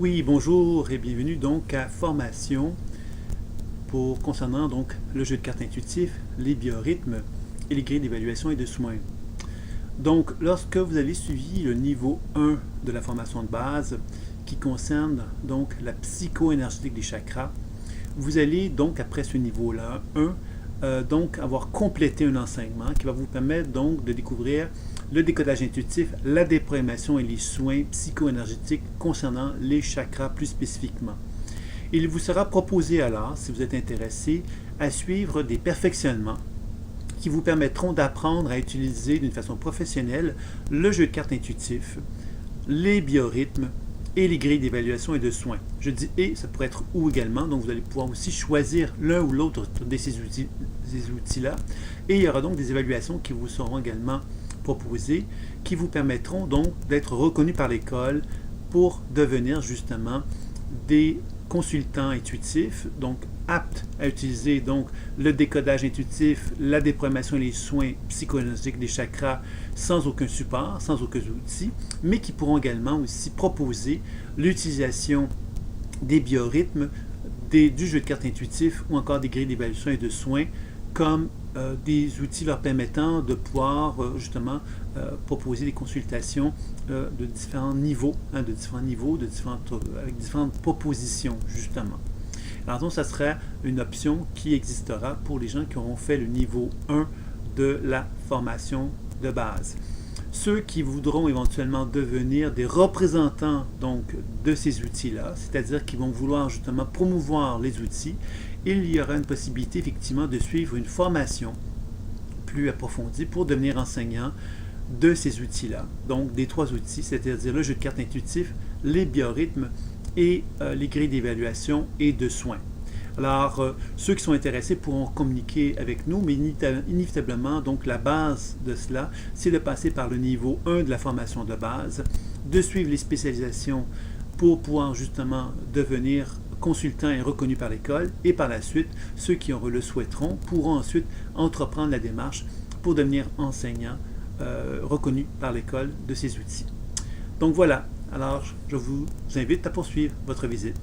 Oui, bonjour et bienvenue donc à Formation concernant donc le jeu de cartes intuitif, les biorhythmes et les grilles d'évaluation et de soins. Donc, lorsque vous avez suivi le niveau 1 de la formation de base qui concerne donc la psycho-énergétique des chakras, vous allez donc après ce niveau-là 1 donc avoir complété un enseignement qui va vous permettre donc de découvrir le décodage intuitif, la déprogrammation et les soins psycho-énergétiques concernant les chakras plus spécifiquement. Il vous sera proposé alors, si vous êtes intéressé, à suivre des perfectionnements qui vous permettront d'apprendre à utiliser d'une façon professionnelle le jeu de cartes intuitif, les biorhythmes et les grilles d'évaluation et de soins. Je dis « et », ça pourrait être « ou » également, donc vous allez pouvoir aussi choisir l'un ou l'autre de ces outils-là. Et il y aura donc des évaluations qui vous seront également proposées, qui vous permettront donc d'être reconnus par l'école pour devenir justement des consultants intuitifs, donc aptes à utiliser donc le décodage intuitif, la déprogrammation et les soins psychologiques des chakras sans aucun support, sans aucun outil, mais qui pourront également aussi proposer l'utilisation des biorhythmes, du jeu de cartes intuitif ou encore des grilles d'évaluation et de soins comme des outils leur permettant de pouvoir justement proposer des consultations de différents niveaux, avec différentes propositions justement. Alors donc, ça sera une option qui existera pour les gens qui auront fait le niveau 1 de la formation de base. Ceux qui voudront éventuellement devenir des représentants donc de ces outils-là, c'est-à-dire qui vont vouloir justement promouvoir les outils, il y aura une possibilité effectivement de suivre une formation plus approfondie pour devenir enseignant de ces outils-là. Donc des 3 outils, c'est-à-dire le jeu de cartes intuitif, les biorhythmes et les grilles d'évaluation et de soins. Alors, ceux qui sont intéressés pourront communiquer avec nous, mais inévitablement, donc la base de cela, c'est de passer par le niveau 1 de la formation de base, de suivre les spécialisations pour pouvoir justement devenir consultants et reconnus par l'école, et par la suite, ceux qui le souhaiteront pourront ensuite entreprendre la démarche pour devenir enseignants reconnus par l'école de ces outils. Donc voilà, alors je vous invite à poursuivre votre visite.